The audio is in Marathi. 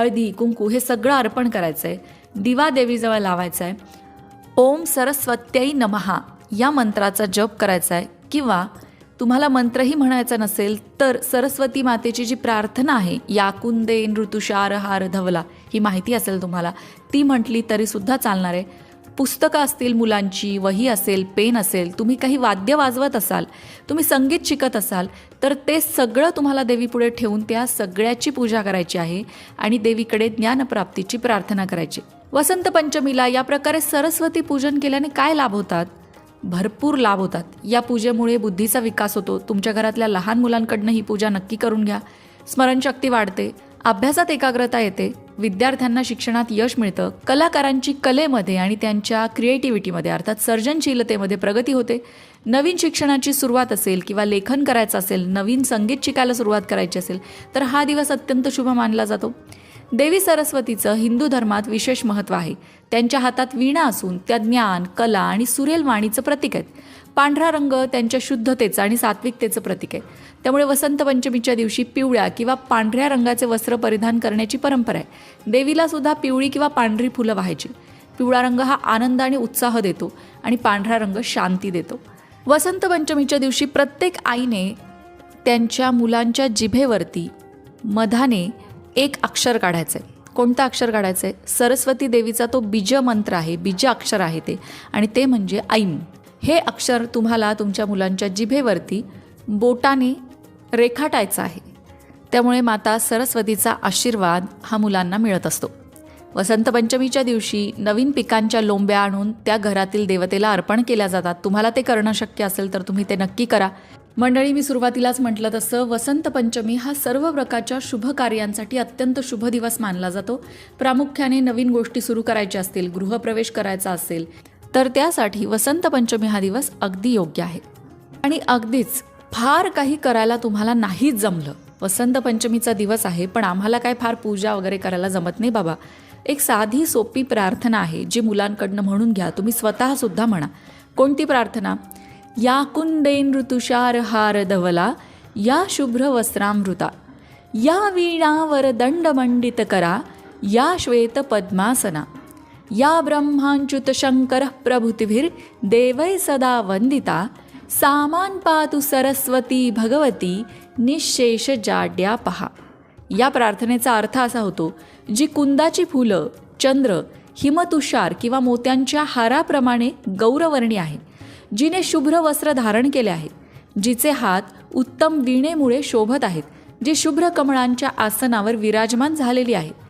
हळदी कुंकू हे सगळं अर्पण करायचं आहे. दिवा देवीजवळ लावायचा आहे. ओम सरस्वत्यै नमः या मंत्राचा जप करायचा आहे. किंवा तुम्हाला मंत्रही म्हणायचा नसेल तर सरस्वती मातेची जी प्रार्थना आहे, या कुंदे ऋतुषार हार धवला, ही माहिती असेल तुम्हाला, ती म्हटली तरीसुद्धा चालणार आहे. पुस्तकं असतील मुलांची, वही असेल, पेन असेल, तुम्ही काही वाद्य वाजवत असाल, तुम्ही संगीत शिकत असाल, तर ते सगळं तुम्हाला देवीपुढे ठेवून त्या सगळ्याची पूजा करायची आहे आणि देवीकडे ज्ञानप्राप्तीची प्रार्थना करायची. वसंत पंचमीला या प्रकारे सरस्वती पूजन केल्याने काय लाभ होतात? भरपूर लाभ होतात. या पूजेमुळे बुद्धीचा विकास होतो. तुमच्या घरातल्या लहान मुलांकडनं ही पूजा नक्की करून घ्या. स्मरणशक्ती वाढते, अभ्यासात एकाग्रता येते, विद्यार्थ्यांना शिक्षणात यश मिळतं, कलाकारांची कलेमध्ये आणि त्यांच्या क्रिएटिव्हिटीमध्ये अर्थात सर्जनशीलतेमध्ये प्रगती होते. नवीन शिक्षणाची सुरुवात असेल किंवा लेखन करायचं असेल, नवीन संगीत शिकायला सुरुवात करायची असेल तर हा दिवस अत्यंत शुभ मानला जातो. देवी सरस्वतीचं हिंदू धर्मात विशेष महत्त्व आहे. त्यांच्या हातात वीणा असून त्या ज्ञान, कला आणि सुरेल वाणीचं प्रतीक आहेत. पांढरा रंग त्यांच्या शुद्धतेचं आणि सात्विकतेचं प्रतीक आहे. त्यामुळे वसंत पंचमीच्या दिवशी पिवळ्या किंवा पांढऱ्या रंगाचे वस्त्र परिधान करण्याची परंपरा आहे. देवीला सुद्धा पिवळी किंवा पांढरी फुलं व्हायची. पिवळा रंग हा आनंद आणि उत्साह देतो आणि पांढरा रंग शांती देतो. वसंत पंचमीच्या दिवशी प्रत्येक आईने त्यांच्या मुलांच्या जिभेवरती मधाने एक अक्षर काढायचं आहे. कोणतं अक्षर काढायचं आहे? सरस्वती देवीचा तो बीज मंत्र आहे, बीज अक्षर आहे ते, आणि ते म्हणजे ऐम. हे अक्षर तुम्हाला तुमच्या मुलांच्या जिभेवरती बोटाने रेखाटायचं आहे. त्यामुळे माता सरस्वतीचा आशीर्वाद हा मुलांना मिळत असतो. वसंत पंचमीच्या दिवशी नवीन पिकांच्या लोंब्या आणून त्या घरातील देवतेला अर्पण केल्या जातात. तुम्हाला ते करणं शक्य असेल तर तुम्ही ते नक्की करा. मंडळी, मी सुरुवातीलाच म्हटलं तसं वसंत पंचमी हा सर्व प्रकारच्या शुभ कार्यांसाठी अत्यंत शुभ दिवस मानला जातो. प्रामुख्याने नवीन गोष्टी सुरू करायच्या असतील, गृहप्रवेश करायचा असेल तर त्यासाठी वसंत पंचमी हा दिवस अगदी योग्य आहे. आणि अगदीच फार काही करायला तुम्हाला नाहीच जमलं, वसंत पंचमीचा दिवस आहे पण आम्हाला काय फार पूजा वगैरे करायला जमत नाही बाबा, एक साधी सोपी प्रार्थना आहे जी मुलांकडनं म्हणून घ्या. तुम्ही स्वतःसुद्धा म्हणा. कोणती प्रार्थना? या कुंदेन ऋतुषार हार धवला, या शुभ्र वस्त्रामृता, या वीणावर दंड मंडित करा, या श्वेत पद्मासना, या ब्रह्मांच्युत शंकर प्रभृतिभिर देवै सदा वंदिता, सामान पातु सरस्वती भगवती निःशेष जाड्या पहा. या प्रार्थनेचा अर्थ असा होतो, जी कुंदाची फुलं, चंद्र, हिमतुषार किंवा मोत्यांच्या हाराप्रमाणे गौरवर्णी आहे, जिने शुभ्र वस्त्र धारण केले आहे, जिचे हात उत्तम वीणेमुळे शोभत आहेत, जी शुभ्र कमळांच्या आसनावर विराजमान झालेली आहे,